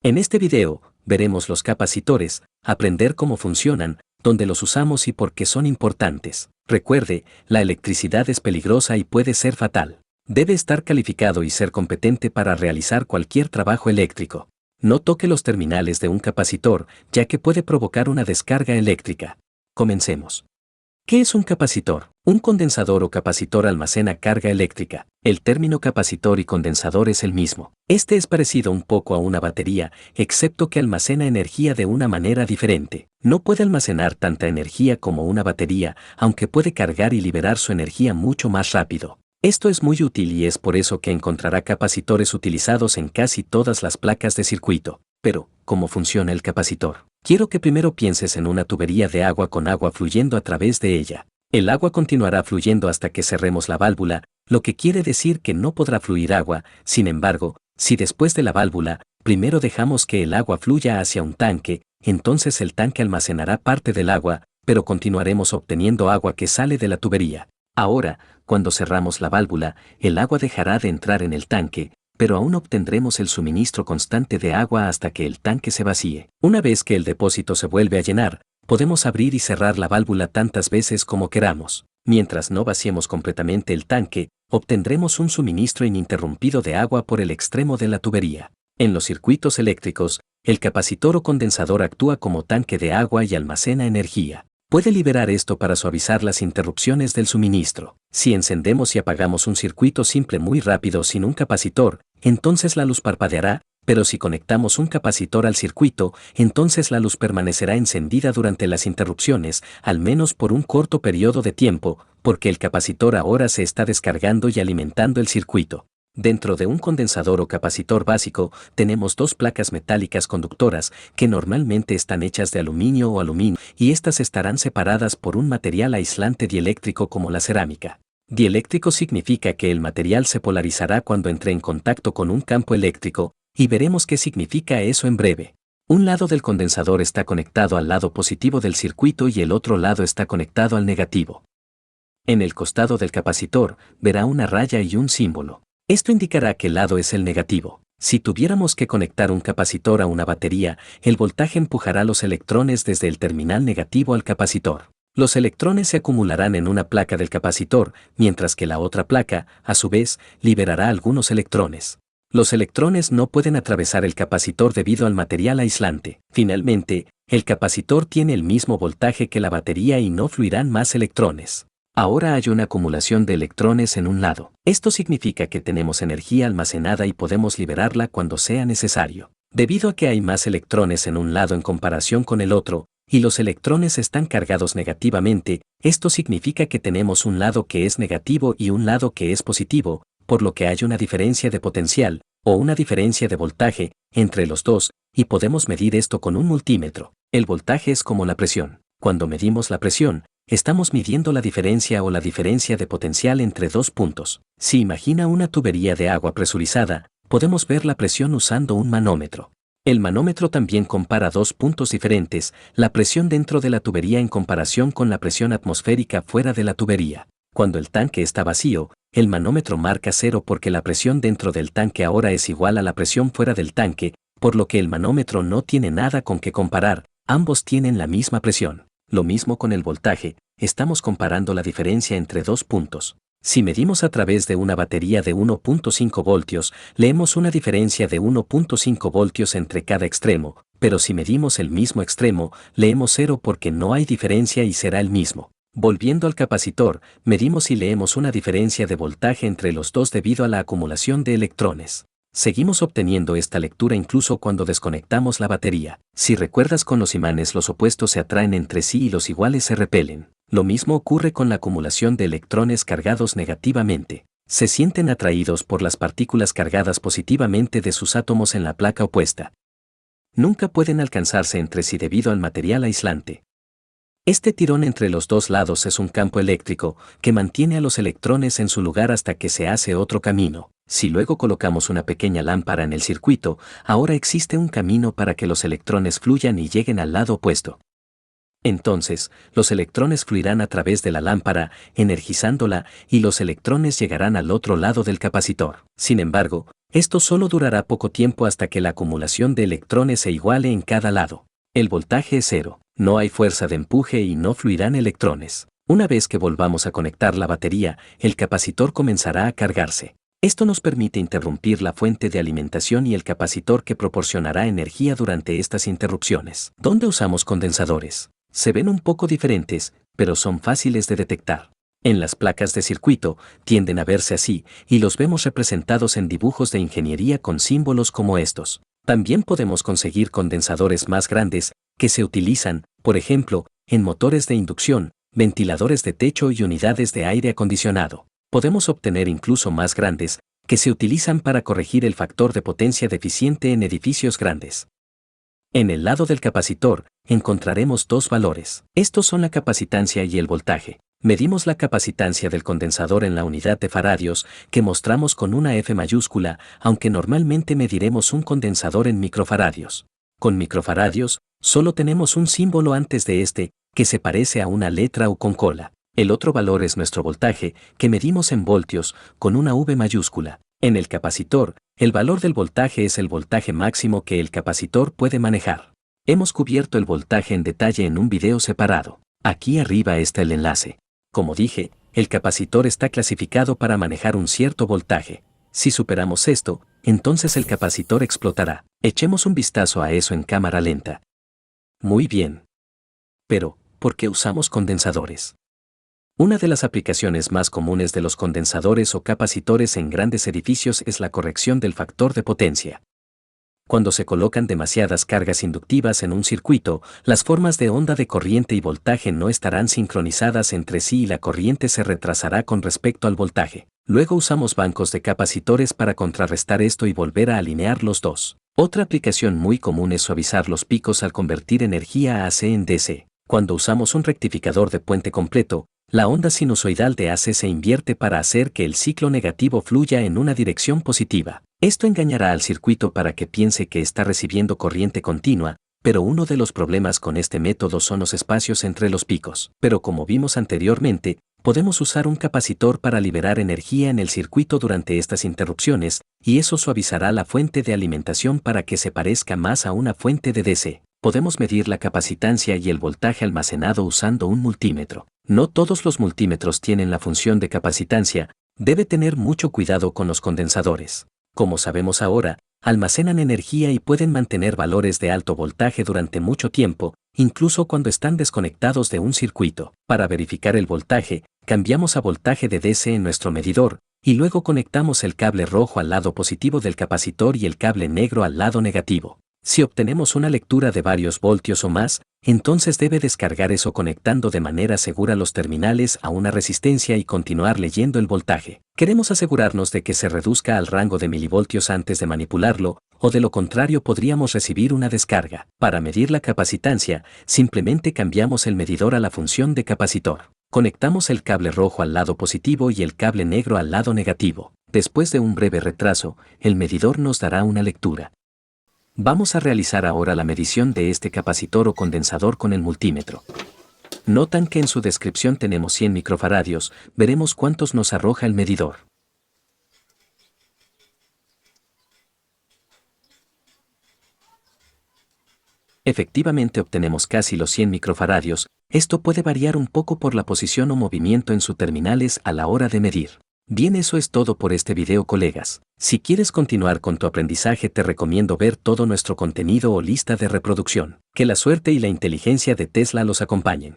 En este video, veremos los capacitores, aprender cómo funcionan, dónde los usamos y por qué son importantes. Recuerde, la electricidad es peligrosa y puede ser fatal. Debe estar calificado y ser competente para realizar cualquier trabajo eléctrico. No toque los terminales de un capacitor, ya que puede provocar una descarga eléctrica. Comencemos. ¿Qué es un capacitor? Un condensador o capacitor almacena carga eléctrica. El término capacitor y condensador es el mismo. Este es parecido un poco a una batería, excepto que almacena energía de una manera diferente. No puede almacenar tanta energía como una batería, aunque puede cargar y liberar su energía mucho más rápido. Esto es muy útil y es por eso que encontrará capacitores utilizados en casi todas las placas de circuito. Pero, ¿cómo funciona el capacitor? Quiero que primero pienses en una tubería de agua con agua fluyendo a través de ella. El agua continuará fluyendo hasta que cerremos la válvula, lo que quiere decir que no podrá fluir agua. Sin embargo, si después de la válvula, primero dejamos que el agua fluya hacia un tanque, entonces el tanque almacenará parte del agua, pero continuaremos obteniendo agua que sale de la tubería. Ahora, cuando cerramos la válvula, el agua dejará de entrar en el tanque, pero aún obtendremos el suministro constante de agua hasta que el tanque se vacíe. Una vez que el depósito se vuelve a llenar, podemos abrir y cerrar la válvula tantas veces como queramos. Mientras no vaciemos completamente el tanque, obtendremos un suministro ininterrumpido de agua por el extremo de la tubería. En los circuitos eléctricos, el capacitor o condensador actúa como tanque de agua y almacena energía. Puede liberar esto para suavizar las interrupciones del suministro. Si encendemos y apagamos un circuito simple muy rápido sin un capacitor, entonces la luz parpadeará, pero si conectamos un capacitor al circuito, entonces la luz permanecerá encendida durante las interrupciones, al menos por un corto periodo de tiempo, porque el capacitor ahora se está descargando y alimentando el circuito. Dentro de un condensador o capacitor básico, tenemos dos placas metálicas conductoras que normalmente están hechas de aluminio o aluminio y estas estarán separadas por un material aislante dieléctrico como la cerámica. Dieléctrico significa que el material se polarizará cuando entre en contacto con un campo eléctrico, y veremos qué significa eso en breve. Un lado del condensador está conectado al lado positivo del circuito y el otro lado está conectado al negativo. En el costado del capacitor, verá una raya y un símbolo. Esto indicará qué lado es el negativo. Si tuviéramos que conectar un capacitor a una batería, el voltaje empujará los electrones desde el terminal negativo al capacitor. Los electrones se acumularán en una placa del capacitor, mientras que la otra placa, a su vez, liberará algunos electrones. Los electrones no pueden atravesar el capacitor debido al material aislante. Finalmente, el capacitor tiene el mismo voltaje que la batería y no fluirán más electrones. Ahora hay una acumulación de electrones en un lado. Esto significa que tenemos energía almacenada y podemos liberarla cuando sea necesario. Debido a que hay más electrones en un lado en comparación con el otro, y los electrones están cargados negativamente, esto significa que tenemos un lado que es negativo y un lado que es positivo, por lo que hay una diferencia de potencial, o una diferencia de voltaje, entre los dos, y podemos medir esto con un multímetro. El voltaje es como la presión. Cuando medimos la presión, estamos midiendo la diferencia o la diferencia de potencial entre dos puntos. Si imagina una tubería de agua presurizada, podemos ver la presión usando un manómetro. El manómetro también compara dos puntos diferentes, la presión dentro de la tubería en comparación con la presión atmosférica fuera de la tubería. Cuando el tanque está vacío, el manómetro marca 0 porque la presión dentro del tanque ahora es igual a la presión fuera del tanque, por lo que el manómetro no tiene nada con qué comparar, ambos tienen la misma presión. Lo mismo con el voltaje, estamos comparando la diferencia entre dos puntos. Si medimos a través de una batería de 1.5 voltios, leemos una diferencia de 1.5 voltios entre cada extremo, pero si medimos el mismo extremo, leemos 0 porque no hay diferencia y será el mismo. Volviendo al capacitor, medimos y leemos una diferencia de voltaje entre los dos debido a la acumulación de electrones. Seguimos obteniendo esta lectura incluso cuando desconectamos la batería. Si recuerdas, con los imanes los opuestos se atraen entre sí y los iguales se repelen. Lo mismo ocurre con la acumulación de electrones cargados negativamente. Se sienten atraídos por las partículas cargadas positivamente de sus átomos en la placa opuesta. Nunca pueden alcanzarse entre sí debido al material aislante. Este tirón entre los dos lados es un campo eléctrico que mantiene a los electrones en su lugar hasta que se hace otro camino. Si luego colocamos una pequeña lámpara en el circuito, ahora existe un camino para que los electrones fluyan y lleguen al lado opuesto. Entonces, los electrones fluirán a través de la lámpara, energizándola, y los electrones llegarán al otro lado del capacitor. Sin embargo, Esto solo durará poco tiempo hasta que la acumulación de electrones se iguale en cada lado. El voltaje es cero, no hay fuerza de empuje y no fluirán electrones. Una vez que volvamos a conectar la batería, el capacitor comenzará a cargarse. Esto nos permite interrumpir la fuente de alimentación y el capacitor que proporcionará energía durante estas interrupciones. ¿Dónde usamos condensadores? Se ven un poco diferentes, pero son fáciles de detectar. En las placas de circuito tienden a verse así y los vemos representados en dibujos de ingeniería con símbolos como estos. También podemos conseguir condensadores más grandes que se utilizan, por ejemplo, en motores de inducción, ventiladores de techo y unidades de aire acondicionado. Podemos obtener incluso más grandes que se utilizan para corregir el factor de potencia deficiente en edificios grandes. En el lado del capacitor encontraremos dos valores. Estos son la capacitancia y el voltaje. Medimos la capacitancia del condensador en la unidad de faradios, que mostramos con una F mayúscula, aunque normalmente mediremos un condensador en microfaradios. Con microfaradios, solo tenemos un símbolo antes de este, que se parece a una letra U con cola. El otro valor es nuestro voltaje, que medimos en voltios, con una V mayúscula. En el capacitor, el valor del voltaje es el voltaje máximo que el capacitor puede manejar. Hemos cubierto el voltaje en detalle en un video separado. Aquí arriba está el enlace. Como dije, el capacitor está clasificado para manejar un cierto voltaje. Si superamos esto, entonces el capacitor explotará. Echemos un vistazo a eso en cámara lenta. Muy bien. Pero, ¿por qué usamos condensadores? Una de las aplicaciones más comunes de los condensadores o capacitores en grandes edificios es la corrección del factor de potencia. Cuando se colocan demasiadas cargas inductivas en un circuito, las formas de onda de corriente y voltaje no estarán sincronizadas entre sí y la corriente se retrasará con respecto al voltaje. Luego usamos bancos de capacitores para contrarrestar esto y volver a alinear los dos. Otra aplicación muy común es suavizar los picos al convertir energía AC en DC. Cuando usamos un rectificador de puente completo, la onda sinusoidal de AC se invierte para hacer que el ciclo negativo fluya en una dirección positiva. Esto engañará al circuito para que piense que está recibiendo corriente continua, pero uno de los problemas con este método son los espacios entre los picos. Pero como vimos anteriormente, podemos usar un capacitor para liberar energía en el circuito durante estas interrupciones, y eso suavizará la fuente de alimentación para que se parezca más a una fuente de DC. Podemos medir la capacitancia y el voltaje almacenado usando un multímetro. No todos los multímetros tienen la función de capacitancia, debe tener mucho cuidado con los condensadores. Como sabemos ahora, almacenan energía y pueden mantener valores de alto voltaje durante mucho tiempo, incluso cuando están desconectados de un circuito. Para verificar el voltaje, cambiamos a voltaje de DC en nuestro medidor, y luego conectamos el cable rojo al lado positivo del capacitor y el cable negro al lado negativo. Si obtenemos una lectura de varios voltios o más, entonces debe descargar eso conectando de manera segura los terminales a una resistencia y continuar leyendo el voltaje. Queremos asegurarnos de que se reduzca al rango de milivoltios antes de manipularlo, o de lo contrario podríamos recibir una descarga. Para medir la capacitancia, simplemente cambiamos el medidor a la función de capacitor. Conectamos el cable rojo al lado positivo y el cable negro al lado negativo. Después de un breve retraso, el medidor nos dará una lectura. Vamos a realizar ahora la medición de este capacitor o condensador con el multímetro. Notan que en su descripción tenemos 100 microfaradios, veremos cuántos nos arroja el medidor. Efectivamente obtenemos casi los 100 microfaradios, esto puede variar un poco por la posición o movimiento en sus terminales a la hora de medir. Bien, eso es todo por este video, colegas. Si quieres continuar con tu aprendizaje te recomiendo ver todo nuestro contenido o lista de reproducción. Que la suerte y la inteligencia de Tesla los acompañen.